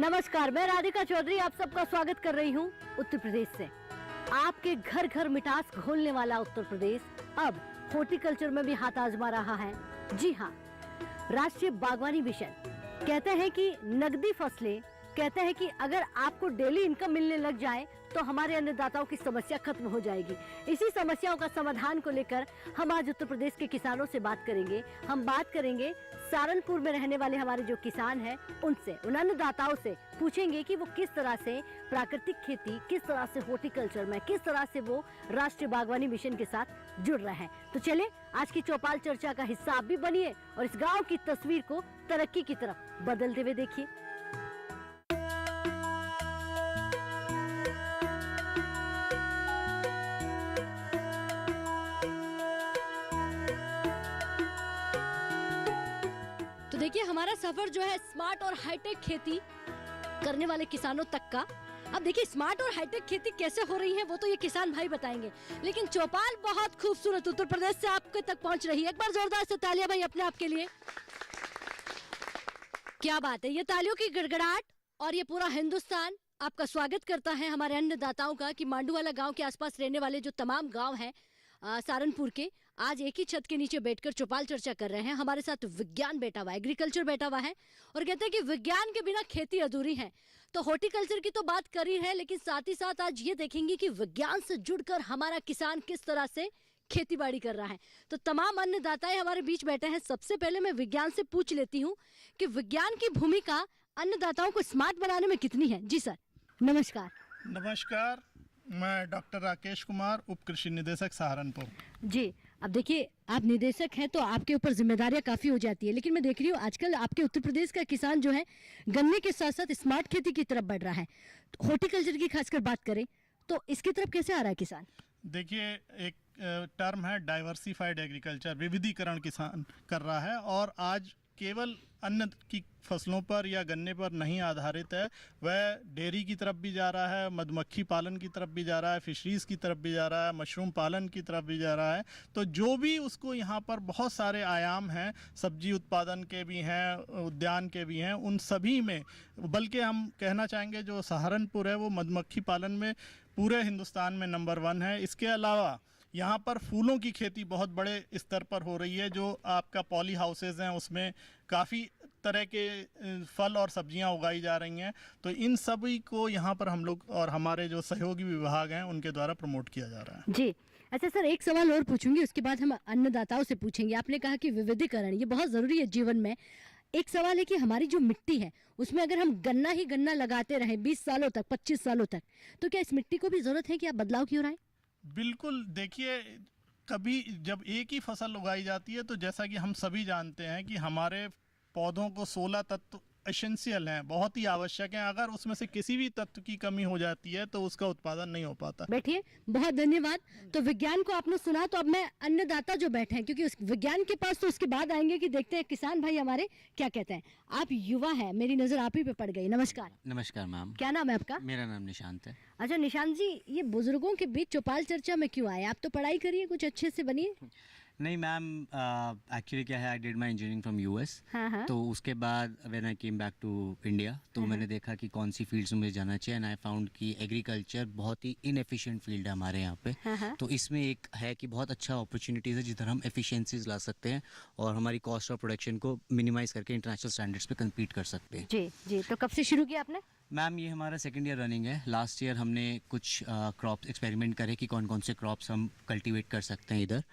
नमस्कार, मैं राधिका चौधरी आप सबका स्वागत कर रही हूँ उत्तर प्रदेश से। आपके घर घर मिठास घोलने वाला उत्तर प्रदेश अब हॉर्टिकल्चर में भी हाथ आजमा रहा है। जी हाँ, राष्ट्रीय बागवानी मिशन कहते हैं कि नकदी फसलें, कहते हैं कि अगर आपको डेली इनकम मिलने लग जाए तो हमारे अन्नदाताओं की समस्या खत्म हो जाएगी। इसी समस्याओं का समाधान को लेकर हम आज उत्तर प्रदेश के किसानों से बात करेंगे। हम बात करेंगे सहारनपुर में रहने वाले हमारे जो किसान हैं उनसे, उन अन्नदाताओं से पूछेंगे कि वो किस तरह से प्राकृतिक खेती, किस तरह से हॉर्टिकल्चर में, किस तरह से वो राष्ट्रीय बागवानी मिशन के साथ जुड़ रहे हैं। तो चले आज की चौपाल चर्चा का हिस्सा आप भी बनिए और इस गाँव की तस्वीर को तरक्की की तरफ बदलते हुए देखिए। तो देखिए, हमारा सफर जो है स्मार्ट और हाईटेक खेती करने वाले किसानों तक का। अब देखिए, स्मार्ट और हाईटेक खेती कैसे हो रही है वो तो ये किसान भाई बताएंगे, लेकिन चौपाल बहुत खूबसूरत उत्तर प्रदेश से आपके तक पहुंच रही है। एक बार जोरदार से तालियां भाई अपने आप के लिए। क्या बात है, ये तालियों की गड़गड़ाहट और ये पूरा हिंदुस्तान आपका स्वागत करता है हमारे अन्नदाताओं का कि मांडूवाला गांव के आसपास रहने वाले जो तमाम गांव हैं सहारनपुर के, आज एक ही छत के नीचे बैठकर चौपाल चर्चा कर रहे हैं। हमारे साथ विज्ञान बैठा हुआ है, एग्रीकल्चर बैठा हुआ है और कहते हैं कि विज्ञान के बिना खेती अधूरी है। तो हॉर्टिकल्चर की तो बात करी है, लेकिन साथ ही साथ आज ये देखेंगे कि विज्ञान से जुड़कर हमारा किसान किस तरह से खेती बाड़ी कर रहा है। तो तमाम अन्नदाताएं हमारे बीच बैठे हैं। सबसे पहले मैं विज्ञान से पूछ लेती हूँ कि विज्ञान की भूमिका अन्नदाताओं को स्मार्ट बनाने में कितनी है। जी सर, नमस्कार। नमस्कार, मैं डॉक्टर राकेश कुमार, उप कृषि निदेशक सहारनपुर। जी, अब देखिए, आप निदेशक हैं तो आपके ऊपर जिम्मेदारियां काफी हो जाती है, लेकिन मैं देख रही हूँ आजकल आपके उत्तर प्रदेश का किसान जो है गन्ने के साथ साथ स्मार्ट खेती की तरफ बढ़ रहा है। तो हॉर्टिकल्चर की खासकर बात करें तो इसकी तरफ कैसे आ रहा है किसान? देखिए, एक टर्म है डाइवर्सिफाइड एग्रीकल्चर, विविधीकरण किसान कर रहा है और आज केवल अन्न की फसलों पर या गन्ने पर नहीं आधारित है। वह डेयरी की तरफ भी जा रहा है, मधुमक्खी पालन की तरफ भी जा रहा है, फिशरीज़ की तरफ भी जा रहा है, मशरूम पालन की तरफ भी जा रहा है। तो जो भी उसको यहाँ पर बहुत सारे आयाम हैं, सब्जी उत्पादन के भी हैं, उद्यान के भी हैं, उन सभी में, बल्कि हम कहना चाहेंगे जो सहारनपुर है वो मधुमक्खी पालन में पूरे हिंदुस्तान में नंबर 1 है। इसके अलावा यहाँ पर फूलों की खेती बहुत बड़े स्तर पर हो रही है। जो आपका पॉली हाउसेज हैं उसमें काफ़ी तरह के फल और सब्जियां उगाई जा रही हैं। तो इन सभी को यहाँ पर हम लोग और हमारे जो सहयोगी विभाग हैं उनके द्वारा प्रमोट किया जा रहा है। जी, अच्छा सर, एक सवाल और पूछूंगी, उसके बाद हम अन्नदाताओं से पूछेंगे। आपने कहा कि विविधीकरण ये बहुत ज़रूरी है जीवन में। एक सवाल है कि हमारी जो मिट्टी है उसमें अगर हम गन्ना ही गन्ना लगाते रहें 20 सालों तक, 25 सालों तक, तो क्या इस मिट्टी को भी ज़रूरत है कि आप बदलाव की ओर आए? बिल्कुल, देखिए, कभी जब एक ही फसल उगाई जाती है तो जैसा कि हम सभी जानते हैं कि हमारे पौधों को 16 तत्व एसेंशियल हैं, बहुत ही आवश्यक हैं। अगर उसमें से किसी भी तत्व की कमी हो जाती है तो उसका उत्पादन नहीं हो पाता। बैठिए, बहुत धन्यवाद। तो विज्ञान को आपने सुना, तो अब मैं अन्नदाता जो बैठे हैं, क्योंकि उस विज्ञान के पास तो उसके बाद आएंगे कि देखते हैं किसान भाई हमारे क्या कहते हैं। आप युवा हैं, मेरी नजर आप ही पे पड़ गई। नमस्कार। नमस्कार मैम। क्या नाम है आपका? मेरा नाम निशांत है। अच्छा निशांत जी, ये बुजुर्गों के बीच चौपाल चर्चा में क्यों आए? आप तो पढ़ाई करिए, कुछ अच्छे से बनिए। नहीं मैम, एक्चुअली क्या है, I did my engineering from US. तो उसके बाद when I came back to India तो मैंने देखा कि कौन सी फील्ड्स में मुझे जाना चाहिए एंड आई फाउंड कि एग्रीकल्चर बहुत ही इनएफिशिएंट फील्ड है हमारे यहाँ पे। तो इसमें एक है कि बहुत अच्छा अपॉर्चुनिटीज़ है जिधर हम एफिशिएंसीज ला सकते हैं और हमारी कॉस्ट ऑफ प्रोडक्शन को मिनिमाइज करके इंटरनेशनल स्टैंडर्ड्स पे कम्पीट कर सकते हैं। जी जी, तो कब से शुरू किया आपने? मैम, ये हमारा 2nd ईयर रनिंग है। लास्ट ईयर हमने कुछ क्रॉप एक्सपेरिमेंट करे कि कौन कौन से क्रॉप्स हम कल्टीवेट कर सकते हैं इधर।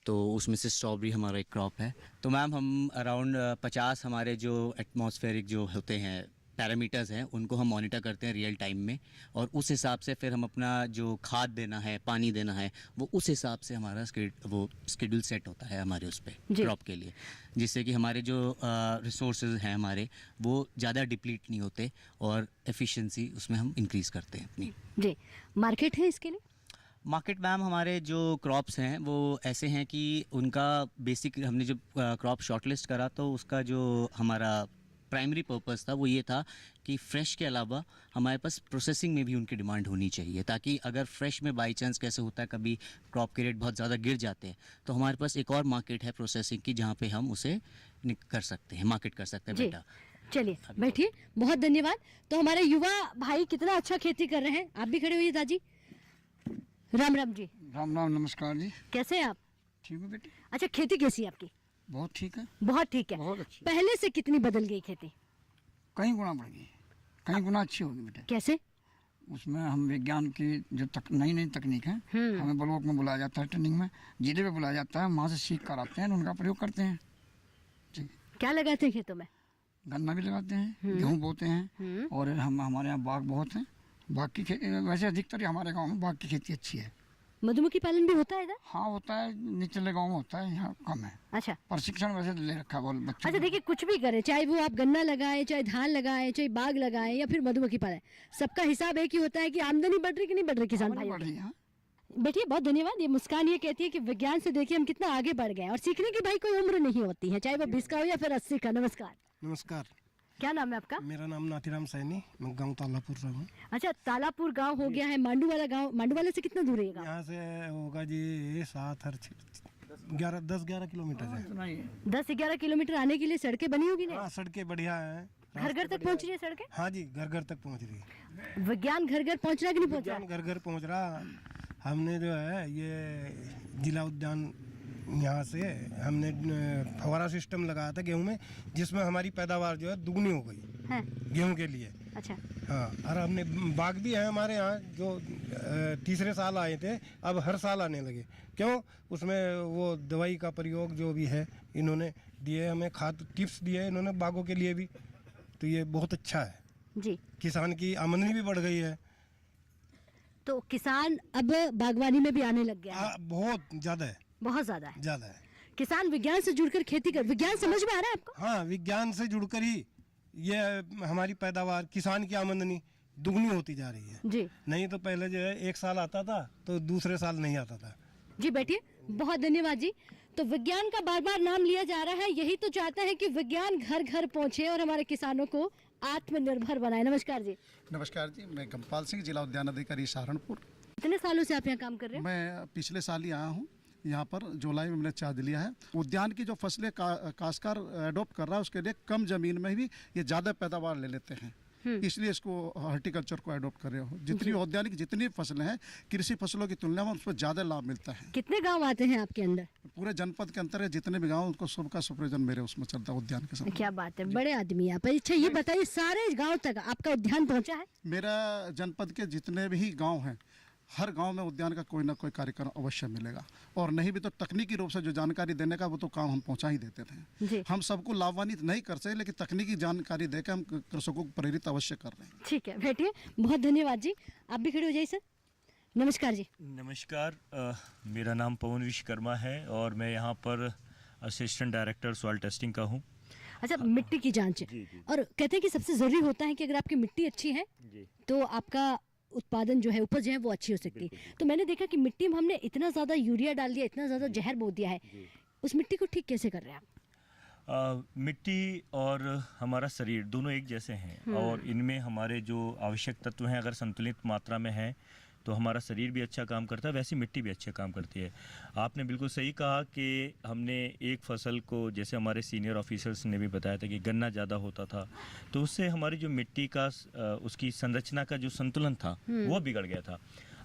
तो उसमें से स्ट्रॉबेरी हमारा एक क्रॉप है। तो मैम हम अराउंड 50 हमारे जो एटमॉस्फेरिक जो होते हैं पैरामीटर्स हैं उनको हम मॉनिटर करते हैं रियल टाइम में और उस हिसाब से फिर हम अपना जो खाद देना है, पानी देना है, वो उस हिसाब से हमारा वो स्केड्यूल सेट होता है हमारे उस पर क्रॉप के लिए, जिससे कि हमारे जो रिसोर्सेज हैं हमारे वो ज़्यादा डिप्लीट नहीं होते और एफिशिएंसी उसमें हम इंक्रीज़ करते हैं अपनी। जी, मार्केट है इसके लिए? मार्केट मैम, हमारे जो क्रॉप्स हैं वो ऐसे हैं कि उनका बेसिक हमने जब क्रॉप शॉर्टलिस्ट करा तो उसका जो हमारा प्राइमरी पर्पस था वो ये था कि फ्रेश के अलावा हमारे पास प्रोसेसिंग में भी उनकी डिमांड होनी चाहिए, ताकि अगर फ्रेश में बाई चांस कैसे होता है कभी क्रॉप के रेट बहुत ज़्यादा गिर जाते हैं तो हमारे पास एक और मार्केट है प्रोसेसिंग की जहाँ पे हम उसे कर सकते हैं, मार्केट कर सकते हैं बेटा। चलिए बैठिए, बहुत धन्यवाद। तो हमारे युवा भाई कितना अच्छा खेती कर रहे हैं। आप भी खड़े होइए दादी। राम राम जी। राम राम, नमस्कार जी। कैसे हैं आप? ठीक है बेटी, अच्छा, खेती कैसी है आपकी? बहुत ठीक है, बहुत ठीक है। बहुत अच्छी। पहले से कितनी बदल गई खेती? कई गुना बढ़ गई, कई गुना अच्छी होगी बेटा। कैसे? उसमें हम विज्ञान की जो नई नई तकनीक है, हमें ब्लॉक में बुलाया जाता है, ट्रेनिंग में जिले में बुलाया जाता है, वहाँ से सीख कर आते हैं, उनका प्रयोग करते हैं जी। क्या लगाते हैं खेतों में? गन्ना भी लगाते हैं, गेहूँ बोते हैं, और हमारे यहाँ बाग बहुत हैं। बाग की खेती वैसे अधिकतर हमारे गाँव में बाग की खेती अच्छी है। मधुमक्खी पालन भी होता है इधर? हाँ होता है, निचले गाँव में होता है, यहाँ कम है। अच्छा प्रशिक्षण वैसे ले रखा है बच्चों अच्छा, को। देखिए कुछ भी करें, चाहे वो आप गन्ना लगाएं, चाहे धान लगाएं, चाहे बाग लगाएं या फिर मधुमक्खी पालें, सबका हिसाब एक ही होता है कि आमदनी बढ़ रही कि नहीं बढ़ रही किसान आमदनी भाइयों बढ़ की। रही है, हाँ। बेटिए बहुत धन्यवाद। ये मुस्कान ये कहती है कि विज्ञान से देखिए हम कितना आगे बढ़ गए हैं, और सीखने की भाई कोई उम्र नहीं होती है, चाहे वो 20 का हो या फिर 80 का। नमस्कार, नमस्कार, क्या नाम है आपका? मेरा नाम नाथीराम सैनी, मैं गांव तालापुर से हूँ। अच्छा, तालापुर गांव हो गया है, मांडू वाला गांव, मांडू वाले से कितना दूर है ये गांव? यहाँ से होगा जी 10-11 किलोमीटर है। 10-11 किलोमीटर आने के लिए सड़कें बनी होगी ना? हाँ, सड़कें बढ़िया हैं। घर घर तक पहुंच रही है सड़कें? हाँ जी, घर घर तक पहुँच रही है। विज्ञान घर घर पहुंच रहा है कि नहीं पहुंच रहा? घर घर पहुँच रहा। हमने जो है ये जिला उद्यान यहाँ से हमने फव्वारा सिस्टम लगाया था गेहूँ में, जिसमें हमारी पैदावार जो है दुगनी हो गई है? गेहूँ के लिए। अच्छा, हाँ, और हमने बाग भी है हमारे यहाँ जो तीसरे साल आए थे, अब हर साल आने लगे। क्यों? उसमें वो दवाई का प्रयोग जो भी है इन्होंने दिए, हमें खाद टिप्स दिए इन्होंने बागों के लिए भी, तो ये बहुत अच्छा है। जी। किसान की आमदनी भी बढ़ गई है। तो किसान अब बागवानी में भी आने लग गया है? बहुत ज़्यादा है, बहुत ज्यादा है। ज़्यादा है। किसान विज्ञान से जुड़कर खेती कर, विज्ञान समझ में आ रहा है आपको? हाँ, विज्ञान से जुड़कर ही ये हमारी पैदावार, किसान की आमदनी दुगनी होती जा रही है। जी नहीं तो पहले जो है एक साल आता था तो दूसरे साल नहीं आता था। जी, बैठिए, बहुत धन्यवाद जी। तो विज्ञान का बार बार नाम लिया जा रहा है, यही तो चाहता है कि विज्ञान घर घर पहुंचे और हमारे किसानों को आत्मनिर्भर बनाए। नमस्कार जी। नमस्कार जी, मैं गमपाल सिंह, जिला उद्यान अधिकारी सहारनपुर। कितने सालों से आप यहाँ काम कर रहे हैं? मैं पिछले साल ही आया हूँ यहाँ पर, जुलाई में मैंने चार्ज लिया है। उद्यान की जो फसलें काश्तकार अडोप्ट कर रहा है, उसके लिए कम जमीन में भी ये ज़्यादा पैदावार ले लेते हैं, इसलिए इसको हॉर्टिकल्चर को अडोप्ट कर रहे हो। जितनी औद्यानिक जितनी फसलें हैं कृषि फसलों की तुलना में उस पर ज़्यादा लाभ मिलता है। कितने गांव आते हैं आपके अंदर? पूरे जनपद के अंतर है, जितने भी गाँव उनको सबका सुप्रयोजन मेरे उसमें चलता है उद्यान के साथ। क्या बात है, बड़े आदमी आप। अच्छा ये बताइए, सारे गांव तक आपका उद्यान पहुंचा है? मेरा जनपद के जितने भी गाँव हैं, हर गांव में उद्यान का कोई ना कोई कार्यक्रम अवश्य मिलेगा, और नहीं भी तो तकनीकी रूप से जो जानकारी देने का वो तो काम हम पहुंचा ही देते थे। जी। हम सबको लाभान्वित नहीं कर सकते, लेकिन तकनीकी जानकारी देकर हम कृषकों को प्रेरित अवश्य कर रहे हैं। ठीक है, बैठिए, बहुत धन्यवाद जी। आप भी खड़े हो जाइए सर। नमस्कार जी। नमस्कार, मेरा नाम पवन विश्वकर्मा है और मैं यहाँ पर असिस्टेंट डायरेक्टर सॉइल टेस्टिंग का हूँ। अच्छा, मिट्टी की जांच है, और कहते हैं कि सबसे जरूरी होता है कि अगर आपकी मिट्टी अच्छी है तो आपका उत्पादन जो है, उपज है, वो अच्छी हो सकती है। तो मैंने देखा कि मिट्टी में हमने इतना ज़्यादा यूरिया डाल दिया, इतना ज़्यादा जहर बो दिया है, उस मिट्टी को ठीक कैसे कर रहे हैं आप? मिट्टी और हमारा शरीर दोनों एक जैसे हैं, और इनमें हमारे जो आवश्यक तत्व हैं अगर संतुलित मात्रा में हैं तो हमारा शरीर भी अच्छा काम करता है, वैसे मिट्टी भी अच्छा काम करती है। आपने बिल्कुल सही कहा कि हमने एक फसल को, जैसे हमारे सीनियर ऑफिसर्स ने भी बताया था कि गन्ना ज़्यादा होता था, तो उससे हमारी जो मिट्टी का उसकी संरचना का जो संतुलन था वो बिगड़ गया था।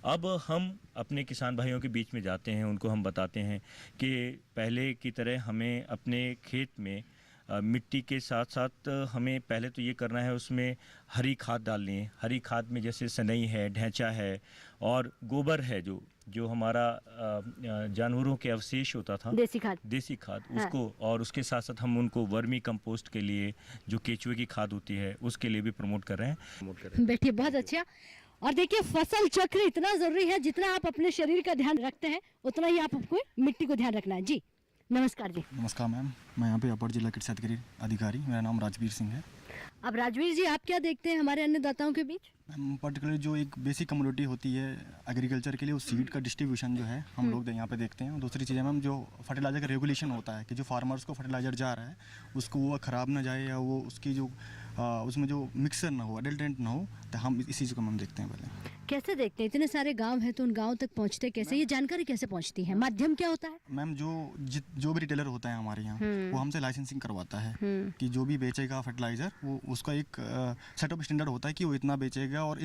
अब हम अपने किसान भाइयों के बीच में जाते हैं, उनको हम बताते हैं कि पहले की तरह हमें अपने खेत में मिट्टी के साथ साथ हमें पहले तो ये करना है, उसमें हरी खाद डालनी है। हरी खाद में जैसे सनई है, ढैंचा है और गोबर है, जो हमारा जानवरों के अवशेष होता था, देसी खाद हाँ। उसको, और उसके साथ साथ हम उनको वर्मी कंपोस्ट के लिए जो केचुए की खाद होती है उसके लिए भी प्रमोट कर रहे हैं। बैठिए, बहुत अच्छा। और देखिए, फसल चक्र इतना जरूरी है, जितना आप अपने शरीर का ध्यान रखते हैं उतना ही आपको मिट्टी को ध्यान रखना है। जी नमस्कार जी। नमस्कार मैम, मैं यहाँ पे अपर जिला कृषि अधिकारी, मेरा नाम राजवीर सिंह है। अब राजवीर जी, आप क्या देखते हैं हमारे अन्नदाताओं के बीच? मैम पर्टिकुलर जो एक बेसिक कम्युनिटी होती है एग्रीकल्चर के लिए, उस सीड का डिस्ट्रीब्यूशन जो है हम लोग यहाँ पे देखते हैं। दूसरी चीज़ है मैम, जो फर्टिलाइजर का रेगुलेशन होता है कि जो फार्मर्स को फर्टिलाइजर जा रहा है उसको वो ख़राब ना जाए, या वो उसकी जो उसमें जो मिक्सर ना हो, अडल्टेंट ना हो, तो हम इस चीज़ को हम देखते हैं पहले। कैसे देखते हैं, इतने सारे गांव हैं तो उन गांव तक पहुंचते कैसे, ये जानकारी कैसे पहुंचती है, माध्यम क्या होता है? मैम जो भी रिटेलर होता है हमारे यहाँ वो हमसे लाइसेंसिंग करवाता है कि जो भी बेचेगा फर्टिलाइज़र वो उसका एक सेट ऑफ स्टैंडर्ड होता है कि वो इतना बेचेगा और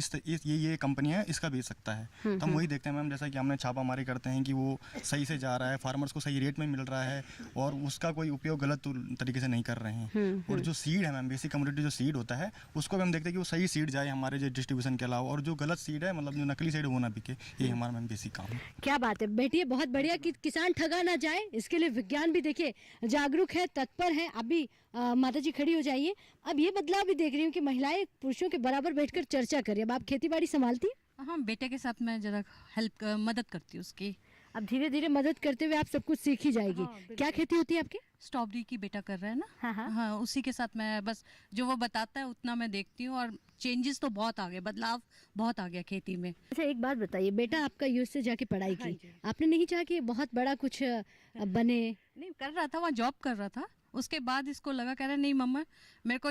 ये कंपनी है इसका बेच सकता है। तो हम वही देखते हैं मैम, जैसा कि हमने छापामारी करते हैं कि वो सही से जा रहा है, फार्मर्स को सही रेट में मिल रहा है और उसका कोई उपयोग गलत तरीके से नहीं कर रहे हैं। और जो सीड है मैम, बेसिक कमोडिटी जो सीड होता है उसको भी हम देखते हैं कि वो सही सीड जाए हमारे जो डिस्ट्रीब्यूशन के अलावा, और जो गलत सीड है मतलब जो नकली सीड वो ना बिके, ये हमारा मैम बेसिक काम है। क्या बात है बेटी, बहुत बढ़िया कि किसान ठगा ना जाए, इसके लिए विज्ञान भी देखिए जागरूक है, तत्पर है। अभी माता जी खड़ी हो जाइए। अब ये बदलाव भी देख रही हूँ कि महिलाएं पुरुषों के बराबर बैठकर चर्चा कर रही है। अब आप खेती बाड़ी संभालती है? हाँ, बेटे के साथ मैं जरा मदद करती हूँ उसकी। अब धीरे धीरे मदद करते हुए आप सब कुछ सीख ही जाएगी। हाँ, क्या खेती होती है आपकी? स्ट्रॉबेरी की बेटा कर रहा है ना। हाँ। हाँ, उसी के साथ मैं बस जो वो बताता है उतना मैं देखती हूँ, और चेंजेस तो बहुत आ गए, बदलाव बहुत आ गया खेती में। अच्छा, एक बात बताइए, बेटा आपका यूएस से जाके पढ़ाई की, आपने नहीं चाहा कि बहुत बड़ा कुछ बने? नहीं, कर रहा था, वहाँ जॉब कर रहा था। उसके बाद इसको लगा, कह रहा नहीं मम्मा मेरे को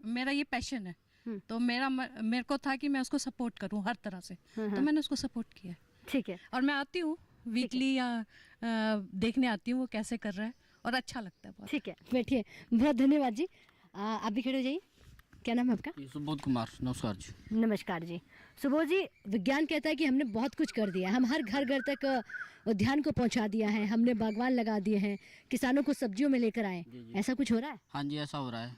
मेरा ये पैशन है, तो मेरे को था कि मैं उसको सपोर्ट करूँ हर तरह से, तो मैंने उसको सपोर्ट किया। ठीक है। और मैं आती हूँ वीकली या देखने आती हूँ वो कैसे कर रहा है, और अच्छा लगता है बहुत। ठीक है, बैठिए। बहुत धन्यवाद जी। आप भी खड़े हो जाइए। क्या नाम है आपका? सुबोध कुमार। नमस्कार जी। नमस्कार जी। सुबोध जी, विज्ञान कहता है कि हमने बहुत कुछ कर दिया, हम हर घर तक उद्यान को पहुंचा दिया है, हमने बागवान लगा दिए हैं, किसानों को सब्जियों में लेकर आए। ऐसा कुछ हो रहा है? हाँ जी, ऐसा हो रहा है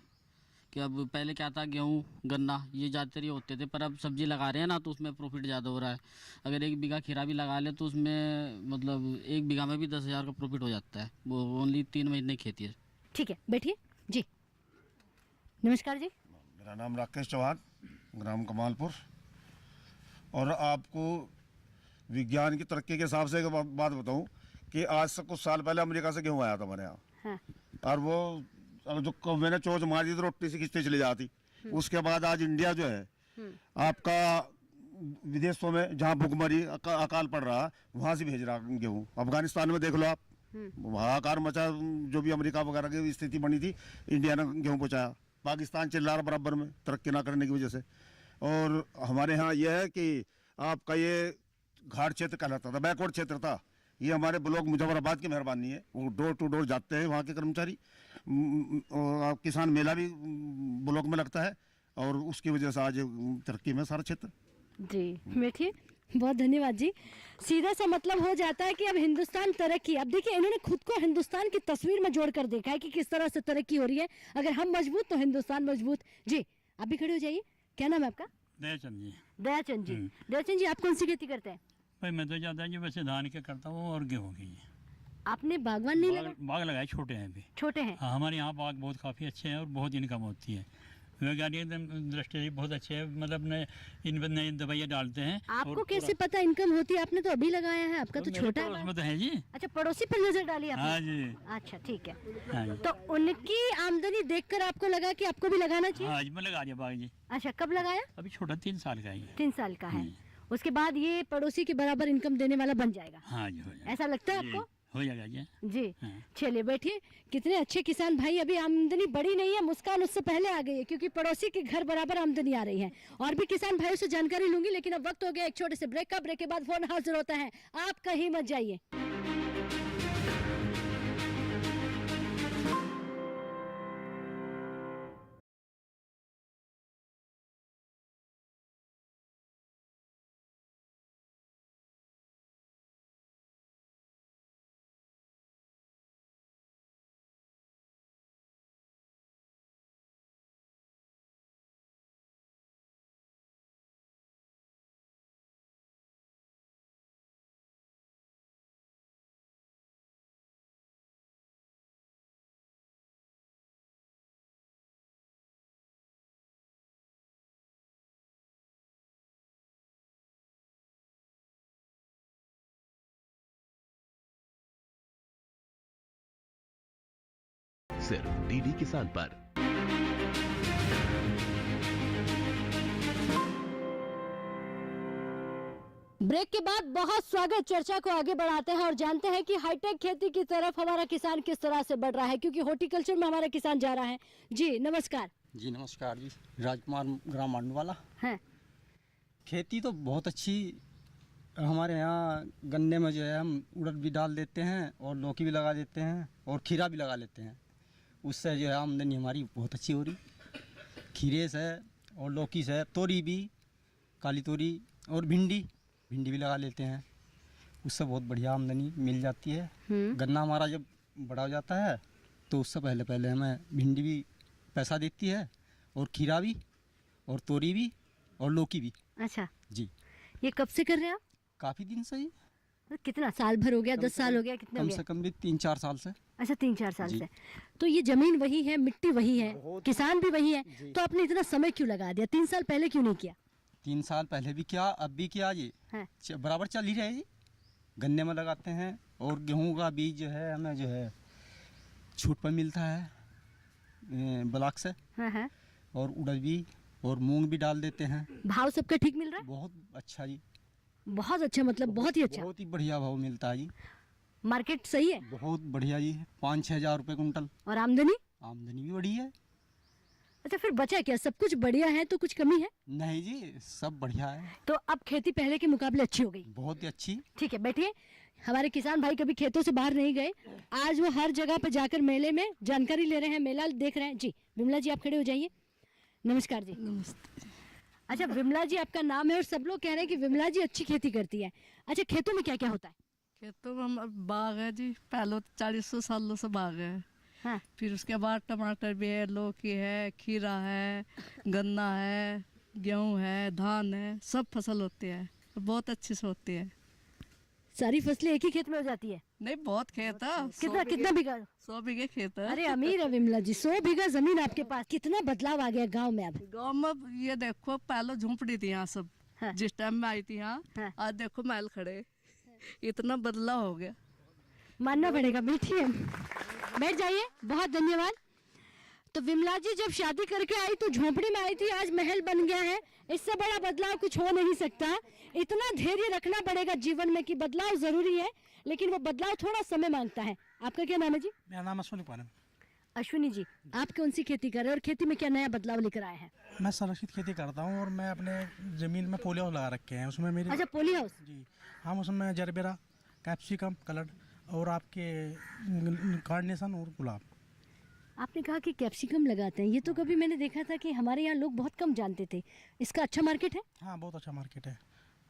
कि अब पहले क्या था, गेहूँ गन्ना ये ज़्यादातर ही होते थे, पर अब सब्जी लगा रहे हैं ना तो उसमें प्रॉफिट ज़्यादा हो रहा है। अगर 1 बीघा खीरा भी लगा ले तो उसमें मतलब 1 बीघा में भी 10,000 का प्रॉफिट हो जाता है। वो ओनली 3 महीने की खेती है। ठीक है, बैठिए जी। नमस्कार जी। मेरा नाम राकेश चौहान, ग्राम कमालपुर। और आपको विज्ञान की तरक्की के हिसाब से एक बात बताऊं कि आज से कुछ साल पहले अमेरिका से गेहूँ आया था हमारे यहाँ। हाँ। और वो जो मैंने चोंच मारी तो रोटी से खींचते चली जाती। उसके बाद आज इंडिया जो है आपका विदेशों में जहाँ भूखमरी अकाल पड़ रहा वहाँ से भेज रहा गेहूँ। अफगानिस्तान में देख लो आप, हाहाकार मचा, जो भी अमेरिका वगैरह की स्थिति बनी थी, इंडिया ने गेहूँ पहुँचाया। पाकिस्तान चिल्ला रहा बराबर में तरक्की ना करने की वजह से। और हमारे यहाँ यह है कि आपका ये घाट क्षेत्र कहलाता था, बैकवर्ड क्षेत्र था। ये हमारे ब्लॉक मुजफ्फराबाद की मेहरबानी है, वो डोर टू डोर जाते हैं वहाँ के कर्मचारी। और किसान मेला भी ब्लॉक में लगता है और उसकी वजह से आज तरक्की में सारा क्षेत्र। जी बैठिए। बहुत धन्यवाद जी। सीधा सा मतलब हो जाता है कि अब हिंदुस्तान तरक्की। अब देखिए, इन्होंने खुद को हिंदुस्तान की तस्वीर में जोड़कर देखा है कि किस तरह से तरक्की हो रही है। अगर हम मजबूत तो हिंदुस्तान मजबूत। जी आप भी खड़े हो जाइए। क्या नाम है आपका? दयाचंद जी। दयाचंद जी। दयाचंद जी, आप कौन सी खेती करते हैं? भाई मैं तो ज़्यादा जी वैसे धान के करता हूँ और गेहूँ की। आपने बागवान नहीं लगा? बाग लगाए, छोटे हैं अभी। छोटे हैं? हाँ, हमारे यहाँ बाग बहुत काफ़ी अच्छे हैं और बहुत इनकम होती है। वैज्ञानिक दृष्टि से बहुत अच्छे है, मतलब नई दवाइयाँ डालते हैं। आपको कैसे पता इनकम होती है? आपने तो अभी लगाया है, आपका तो छोटा है। उसमें तो है जी। अच्छा, पड़ोसी पर नजर डाली आपने? हाँ जी। अच्छा ठीक है। हाँ जी। तो उनकी आमदनी देखकर आपको लगा कि आपको भी लगाना चाहिए? हाँ जी, मैं लगा दिया बाग जी। अच्छा, कब लगाया? अभी छोटा 3 साल का है। 3 साल का है। उसके बाद ये पड़ोसी के बराबर इनकम देने वाला बन जाएगा? हाँ जी, हो जाएगा। ऐसा लगता है आपको? हो जाएगा जी। जी। हाँ। चलिए बैठिए। कितने अच्छे किसान भाई। अभी आमदनी बढ़ी नहीं है, मुस्कान उससे पहले आ गई है, क्योंकि पड़ोसी के घर बराबर आमदनी आ रही है। और भी किसान भाइयों से जानकारी लूंगी, लेकिन अब वक्त हो गया एक छोटे से ब्रेक का। ब्रेक के बाद फोन हाजिर होता है, आप कहीं मत जाइए। सिर्फ डीडी किसान पर। ब्रेक के बाद बहुत स्वागत। चर्चा को आगे बढ़ाते हैं और जानते हैं कि हाईटेक खेती की तरफ हमारा किसान किस तरह से बढ़ रहा है, क्योंकि हॉर्टिकल्चर में हमारा किसान जा रहा है। जी नमस्कार। जी नमस्कार जी। राजकुमार, ग्राम मांडवाला। हैं। खेती तो बहुत अच्छी हमारे यहाँ गन्ने में जो है हम उड़द भी डाल देते हैं और लौकी भी लगा देते हैं और खीरा भी लगा लेते हैं। उससे जो है आमदनी हमारी बहुत अच्छी हो रही। खीरे से और लौकी से, तोरी भी, काली तोरी और भिंडी भी लगा लेते हैं। उससे बहुत बढ़िया आमदनी मिल जाती है। गन्ना हमारा जब बड़ा हो जाता है तो उससे पहले पहले हमें भिंडी भी पैसा देती है और खीरा भी और तोरी भी और लौकी भी। अच्छा जी। ये कब से कर रहे हैं आप? काफ़ी दिन से ही। कितना साल भर हो गया? 10 साल हो गया? कितना हो कम गया? से कम भी 3-4 साल से। अच्छा 3-4 साल जी। से। तो ये जमीन वही है, मिट्टी वही है, किसान भी वही है, तो आपने इतना समय क्यों लगा दिया? 3 साल पहले क्यों नहीं किया? 3 साल पहले भी किया, अब भी किया जी। हाँ। बराबर चल ही रहा है जी। गन्ने में लगाते हैं और गेहूं का बीज जो है हमें जो है छूट पर मिलता है ब्लॉक से। हाँ। और उड़द भी और मूंग भी डाल देते हैं। भाव सबका ठीक मिल रहा है? बहुत अच्छा जी। बहुत अच्छा, मतलब बहुत ही अच्छा। बहुत ही बढ़िया भाव मिलता है जी। मार्केट सही है? बहुत बढ़िया जी। 5-6 हज़ार रुपये कुंटल। और आमदनी? आमदनी भी बढ़ी है। अच्छा फिर बचा क्या? सब कुछ बढ़िया है तो कुछ कमी है? नहीं जी, सब बढ़िया है। तो अब खेती पहले के मुकाबले अच्छी हो गई? बहुत ही अच्छी। ठीक है, बैठिए। हमारे किसान भाई कभी खेतों से बाहर नहीं गए, आज वो हर जगह पे जाकर मेले में जानकारी ले रहे हैं, मेला देख रहे हैं। जी विमला जी, आप खड़े हो जाइए। नमस्कार जी। नमस्ते। अच्छा विमला जी आपका नाम है और सब लोग कह रहे हैं कि विमला जी अच्छी खेती करती है। अच्छा खेतों में क्या क्या होता है? खेतों में हम बाग है जी, पहले 40 सालों से बाग है। हाँ। फिर उसके बाद टमाटर भी है, लौकी है, खीरा है, गन्ना है, गेहूँ है, धान है, सब फसल होती है, बहुत अच्छे से होती है। सारी फसलें एक ही खेत में हो जाती है? नहीं, बहुत खेत है। कितना बीघा? 100 बीघे खेत है। अरे अमीर है विमला जी, 100 बीघा जमीन आपके पास। कितना बदलाव आ गया गांव में अब? गांव में ये देखो, पहले झोंपड़ी थी यहाँ सब। हाँ। जिस टाइम में आई थी यहाँ, हाँ। आज देखो महल खड़े। इतना बदलाव हो गया। मानना पड़ेगा। बैठिए, बैठ जाइए। बहुत धन्यवाद। तो विमला जी जब शादी करके आई तो झोपड़ी में आई थी, आज महल बन गया है। इससे बड़ा बदलाव कुछ हो नहीं सकता। इतना धैर्य रखना पड़ेगा जीवन में कि बदलाव जरूरी है, लेकिन वो बदलाव थोड़ा समय मांगता है। आपका क्या नाम है जी? मेरा नाम अश्विनी पान है। अश्विनी जी, आप कौन सी खेती कर रहे हैं और खेती में क्या नया बदलाव लेकर आए हैं? मैं संरक्षित खेती करता हूँ और मैं अपने ज़मीन में पोली हाउस लगा रखे हैं। उसमें मेरी अच्छा पोली हाउस। जी। हम उसमें जरबेरा, कैप्सिकम, कलर और आपके कार्नेशन और गुलाब। आपने कहा कि कैप्सिकम लगाते हैं, ये तो कभी मैंने देखा था कि हमारे यहाँ लोग बहुत कम जानते थे। इसका अच्छा मार्केट है? हाँ, बहुत अच्छा मार्केट है।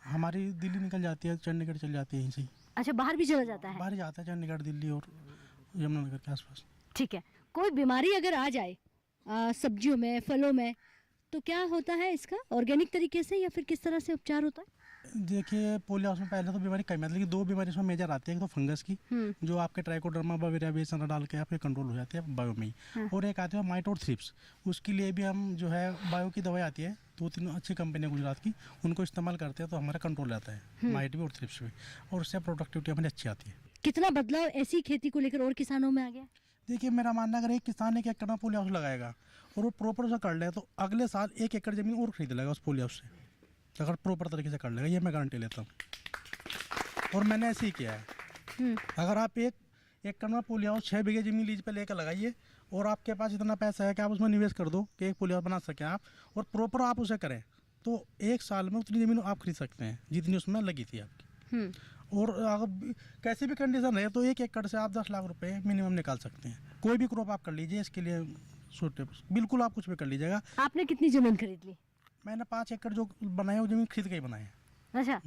हमारी दिल्ली निकल जाती है, चंडीगढ़ चल जाती है यहीं से। अच्छा बाहर भी चला जाता है? बाहर जाता है, चंडीगढ़, दिल्ली और यमुनानगर के आसपास। ठीक है। कोई बीमारी अगर आ जाए सब्जियों में, फलों में, तो क्या होता है इसका? ऑर्गेनिक तरीके से या फिर किस तरह से उपचार होता है? देखिए पोली हाउस में पहले तो बीमारी कम है, लेकिन 2 बीमारी इसमें मेजर आती है। एक तो फंगस की, जो आपके ट्राइकोडर्मा बवेरिया बेसन डाल के आपके कंट्रोल हो जाती है बायो में ही। हाँ। और एक आती है माइट और थ्रिप्स। उसके लिए भी हम जो है बायो की दवाई आती है, 2-3 अच्छी कंपनी है गुजरात की, उनको इस्तेमाल करते हैं तो हमारा कंट्रोल रहता है माइट भी और थ्रिप्स भी, और उससे प्रोडक्टिविटी हमारी अच्छी आती है। कितना बदलाव ऐसी खेती को लेकर और किसानों में आ गया? देखिए मेरा मानना अगर एक किसान 1 एकड़ में पोली हाउस लगाएगा और वो प्रॉपर उसे कर ले तो अगले साल 1 एकड़ ज़मीन और खरीद लेगा उस पोली हाउस से, अगर प्रॉपर तरीके से कर लेगा। ये मैं गारंटी लेता हूँ और मैंने ऐसे ही किया है। अगर आप 1 एकड़ में पोली हाउस 6 बीघे ज़मीन लीज पे लेकर लगाइए और आपके पास इतना पैसा है कि आप उसमें निवेश कर दो कि एक पोली हाउस बना सकें आप, और प्रॉपर आप उसे करें तो 1 साल में उतनी ज़मीन आप खरीद सकते हैं जितनी उसमें लगी थी आपकी। और अगर कैसी भी कंडीशन है तो 1 एकड़ से आप 10 लाख रुपए मिनिमम निकाल सकते हैं। कोई भी क्रॉप आप कर लीजिए, इसके लिए सूटेबल, बिल्कुल आप कुछ भी कर लीजिएगा। आपने कितनी जमीन खरीद ली? मैंने 5 एकड़ जो बनाए वो जमीन खरीद के ही बनाए हैं। अच्छा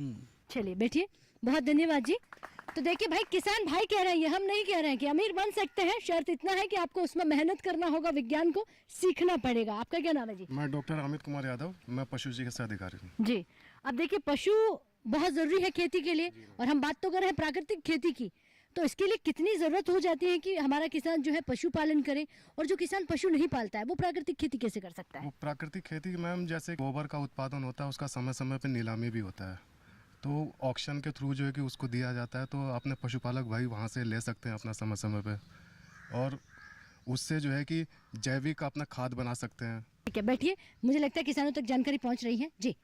चलिए बैठिए। बहुत धन्यवाद जी। तो देखिए भाई, किसान भाई कह रहे हैं, ये हम नहीं कह रहे हैं कि अमीर बन सकते हैं, शर्त इतना है कि आपको उसमें मेहनत करना होगा, विज्ञान को सीखना पड़ेगा। आपका क्या नाम है जी? मैं डॉक्टर अमित कुमार यादव, मैं पशु चिकित्सा अधिकारी हूँ जी। अब देखिए पशु बहुत ज़रूरी है खेती के लिए, और हम बात तो कर रहे हैं प्राकृतिक खेती की, तो इसके लिए कितनी ज़रूरत हो जाती है कि हमारा किसान जो है पशुपालन करे, और जो किसान पशु नहीं पालता है वो प्राकृतिक खेती कैसे कर सकता है? वो प्राकृतिक खेती मैम, जैसे गोबर का उत्पादन होता है उसका समय समय पर नीलामी भी होता है, तो ऑक्शन के थ्रू जो है कि उसको दिया जाता है, तो अपने पशुपालक भाई वहाँ से ले सकते हैं अपना समय समय पे, और उससे जो है कि जैविक अपना खाद बना सकते हैं। ठीक है बैठिए, मुझे लगता है किसानों तक जानकारी पहुँच रही है जी।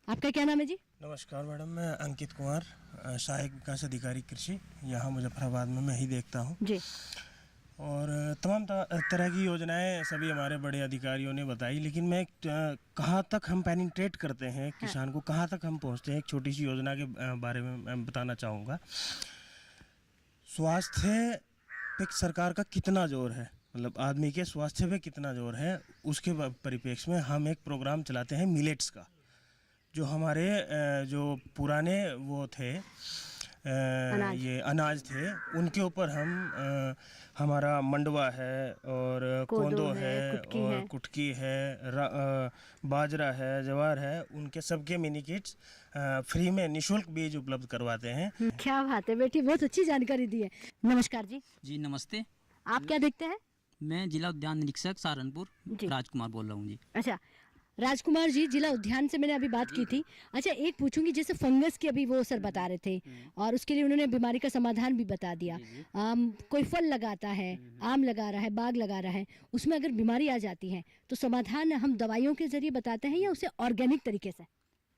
आपका क्या नाम है जी? नमस्कार मैडम, मैं अंकित कुमार, सहायक विकास अधिकारी कृषि, यहाँ मुजफ्फराबाद में मैं ही देखता हूँ जी। और तमाम तरह की योजनाएं सभी हमारे बड़े अधिकारियों ने बताई, लेकिन मैं कहाँ तक हम पेनिट्रेट करते हैं किसान को, कहाँ तक हम पहुँचते हैं, एक छोटी सी योजना के बारे में मैं बताना चाहूँगा। स्वास्थ्य पे सरकार का कितना जोर है, मतलब आदमी के स्वास्थ्य पे कितना जोर है, उसके परिप्रेक्ष्य में हम एक प्रोग्राम चलाते हैं मिलेट्स का। जो हमारे जो पुराने वो थे ये अनाज थे, उनके ऊपर हम हमारा मंडवा है और कोंदो है और कुटकी है, बाजरा है, जवार है, उनके सबके मिनी किट्स फ्री में निशुल्क बीज उपलब्ध करवाते हैं। क्या बात है बेटी, बहुत अच्छी जानकारी दी है। नमस्कार जी। जी नमस्ते। आप क्या देखते हैं? मैं जिला उद्यान निरीक्षक सहारनपुर राजकुमार बोल रहा हूँ जी। अच्छा राजकुमार जी, जिला उद्यान से मैंने अभी बात की थी। अच्छा एक पूछूंगी, जैसे फंगस की अभी वो सर बता रहे थे और उसके लिए उन्होंने बीमारी का समाधान भी बता दिया। कोई फल लगाता है, आम लगा रहा है, बाग लगा रहा है, उसमें अगर बीमारी आ जाती है तो समाधान हम दवाइयों के जरिए बताते हैं या उसे ऑर्गेनिक तरीके से?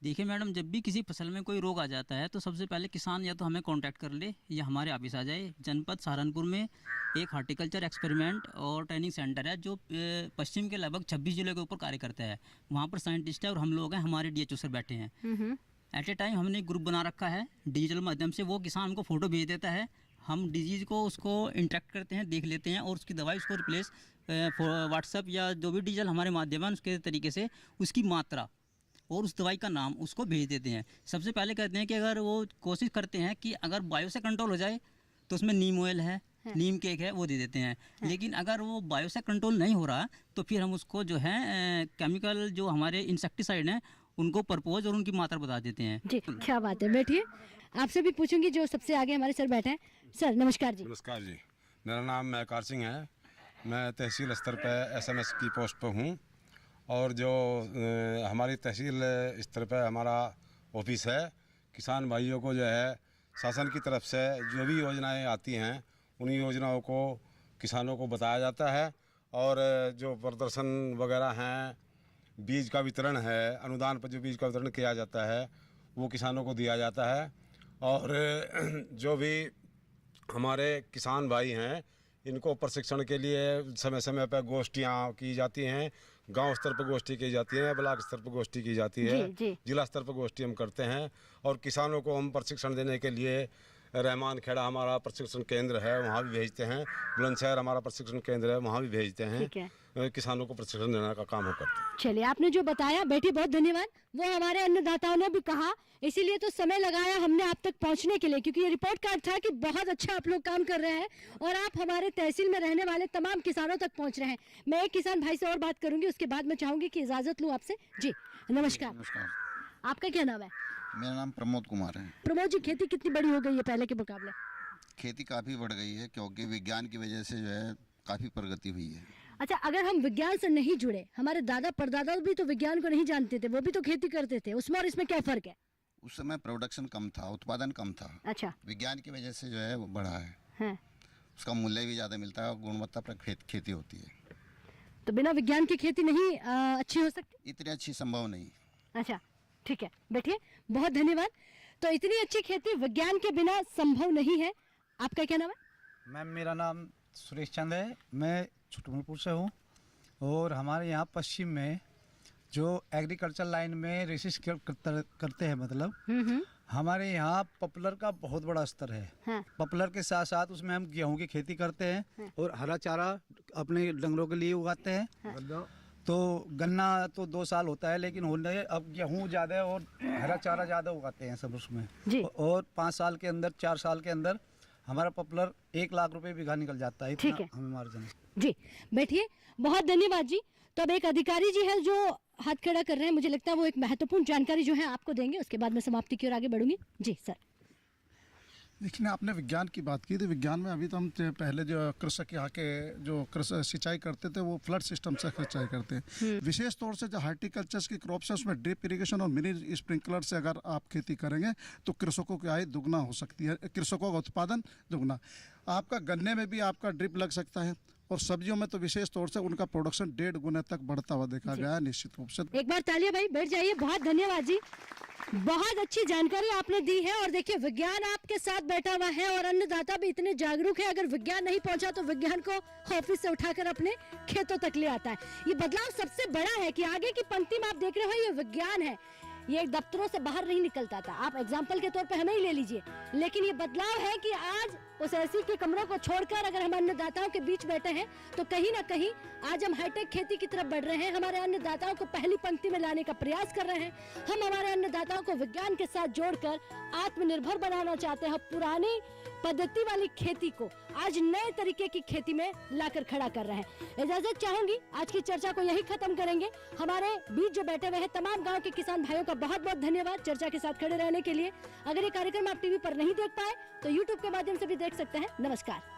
देखिए मैडम, जब भी किसी फसल में कोई रोग आ जाता है तो सबसे पहले किसान या तो हमें कांटेक्ट कर ले या हमारे ऑफिस आ जाए। जनपद सहारनपुर में एक हार्टिकल्चर एक्सपेरिमेंट और ट्रेनिंग सेंटर है जो पश्चिम के लगभग 26 जिलों के ऊपर कार्य करता है। वहाँ पर साइंटिस्ट है और हम लोग हैं, हमारे DHO सर बैठे हैं। एट ए टाइम हमने एक ग्रुप बना रखा है डिजिटल माध्यम से। वो किसान हमको फ़ोटो भेज देता है, हम डिजीज़ को उसको इंटरेक्ट करते हैं, देख लेते हैं और उसकी दवाई उसको रिप्लेस व्हाट्सएप या जो भी डिजिटल हमारे माध्यम है उसके तरीके से उसकी मात्रा और उस दवाई का नाम उसको भेज देते हैं। सबसे पहले कहते हैं कि अगर वो कोशिश करते हैं कि अगर बायो से कंट्रोल हो जाए तो उसमें नीम ऑयल है, नीम केक है, वो दे देते हैं। लेकिन अगर वो बायो से कंट्रोल नहीं हो रहा तो फिर हम उसको जो है केमिकल जो हमारे इंसेक्टिसाइड हैं उनको प्रपोज और उनकी मात्रा बता देते हैं। जी क्या बात है। बैठिए, आपसे भी पूछूंगी जो सबसे आगे हमारे सर बैठे हैं। सर नमस्कार जी। नमस्कार जी, मेरा नाम महकार सिंह है। मैं तहसील स्तर पर SMS की पोस्ट पर हूँ और जो हमारी तहसील स्तर पर हमारा ऑफिस है, किसान भाइयों को जो है शासन की तरफ से जो भी योजनाएं आती हैं उन्हीं योजनाओं को किसानों को बताया जाता है और जो प्रदर्शन वगैरह हैं, बीज का वितरण है, अनुदान पर जो बीज का वितरण किया जाता है वो किसानों को दिया जाता है। और जो भी हमारे किसान भाई हैं इनको प्रशिक्षण के लिए समय समय पर गोष्ठियाँ की जाती हैं। गांव स्तर पर गोष्ठी की जाती है, ब्लॉक स्तर पर गोष्ठी की जाती है, जिला स्तर पर गोष्ठी हम करते हैं और किसानों को हम प्रशिक्षण देने के लिए रहमान खेड़ा हमारा प्रशिक्षण केंद्र है, वहाँ भी भेजते हैं। बुलंदशहर हमारा प्रशिक्षण केंद्र है, वहाँ भी भेजते हैं। किसानों को प्रशिक्षण देने का काम हम करते हैं। चलिए, आपने जो बताया बेटी बहुत धन्यवाद। वो हमारे अन्नदाताओं ने भी कहा, इसीलिए तो समय लगाया हमने आप तक पहुंचने के लिए, क्योंकि ये रिपोर्ट कार्ड था कि बहुत अच्छा आप लोग काम कर रहे हैं और आप हमारे तहसील में रहने वाले तमाम किसानों तक पहुंच रहे हैं। मैं एक किसान भाई से और बात करूंगी, उसके बाद मैं चाहूंगी कि इजाजत लूँ आपसे। जी नमस्कार। नमस्कार। आपका क्या नाम है? मेरा नाम प्रमोद कुमार है। प्रमोद जी, खेती कितनी बड़ी हो गई है पहले के मुकाबले? खेती काफ़ी बढ़ गई है क्योंकि विज्ञान की वजह से जो है काफ़ी प्रगति हुई है। अच्छा, अगर हम विज्ञान से नहीं जुड़े, हमारे दादा परदादा भी तो विज्ञान को नहीं जानते थे, वो भी तो खेती करते थे, उसमें और इसमें क्या फर्क है? उस समय प्रोडक्शन कम था, उत्पादन कम था। अच्छा, विज्ञान की वजह से जो है वो बढ़ा है। उसका मूल्य भी ज़्यादा मिलता है और गुणवत्ता पर खेती होती है। तो बिना विज्ञान की खेती नहीं अच्छी हो सकती? इतनी अच्छी संभव नहीं। अच्छा ठीक है, बैठिए, बहुत धन्यवाद। तो इतनी अच्छी खेती विज्ञान के बिना संभव नहीं है। आपका क्या नाम है? मैम मेरा नाम सुरेश चंद है, मैं छुटमुलपुर से हूँ और हमारे यहाँ पश्चिम में जो एग्रीकल्चर लाइन में रिसर्च करते हैं, मतलब हमारे यहाँ पॉपुलर का बहुत बड़ा स्तर है। पॉपुलर के साथ साथ उसमें हम गेहूं की खेती करते हैं और हरा चारा अपने डंगरों के लिए उगाते हैं। तो गन्ना तो 2 साल होता है, लेकिन होने अब गेहूं ज़्यादा और हरा चारा ज़्यादा उगाते हैं सब उसमें। और 5 साल के अंदर 4 साल के अंदर हमारा पॉपुलर 1 लाख रुपए बीघा निकल जाता है। ठीक है, हमें मार्जिन। जी बैठिए, बहुत धन्यवाद जी। तो अब एक अधिकारी जी है जो हाथ खड़ा कर रहे हैं, मुझे लगता है वो एक महत्वपूर्ण जानकारी जो है आपको देंगे, उसके बाद मैं समाप्ति की ओर आगे बढ़ूंगी। जी सर। देखिए, आपने विज्ञान की बात की, तो विज्ञान में अभी तो हम पहले जो कृषक यहाँ के जो सिंचाई करते थे वो फ्लड सिस्टम से सिंचाई करते हैं। विशेष तौर से जो हार्टिकल्चर की क्रॉप्स है उसमें ड्रिप इरिगेशन और मिनी स्प्रिंकलर से अगर आप खेती करेंगे तो कृषकों की आय दुगना हो सकती है, कृषकों का उत्पादन दुगना। आपका गन्ने में भी आपका ड्रिप लग सकता है और सब्जियों में तो विशेष तौर से उनका प्रोडक्शन 1.5 गुना तक बढ़ता हुआ देखा गया है निश्चित रूप से। एक बार तालियां भाई, बैठ जाइए। बहुत धन्यवाद जी। बहुत अच्छी जानकारी आपने दी है और देखिए विज्ञान आपके साथ बैठा हुआ है और अन्नदाता भी इतने जागरूक है, अगर विज्ञान नहीं पहुंचा तो विज्ञान को ऑफिस से उठाकर अपने खेतों तक ले आता है। ये बदलाव सबसे बड़ा है कि आगे की पंक्ति में आप देख रहे हो ये विज्ञान है, ये दफ्तरों से बाहर नहीं निकलता था। आप एग्जाम्पल के तौर पे हमें ही ले लीजिए, लेकिन ये बदलाव है कि आज उस एसी के कमरों को छोड़कर अगर हम अन्नदाताओं के बीच बैठे हैं तो कहीं ना कहीं आज हम हाईटेक खेती की तरफ बढ़ रहे हैं, हमारे अन्नदाताओं को पहली पंक्ति में लाने का प्रयास कर रहे हैं। हम हमारे अन्नदाताओं को विज्ञान के साथ जोड़कर आत्मनिर्भर बनाना चाहते हैं, पुरानी पद्धति वाली खेती को आज नए तरीके की खेती में लाकर खड़ा कर रहे हैं। इजाजत चाहूंगी, आज की चर्चा को यही खत्म करेंगे। हमारे बीच जो बैठे हुए हैं तमाम गांव के किसान भाइयों का बहुत बहुत धन्यवाद चर्चा के साथ खड़े रहने के लिए। अगर ये कार्यक्रम आप टीवी पर नहीं देख पाए तो यूट्यूब के माध्यम से भी देख सकते हैं। नमस्कार।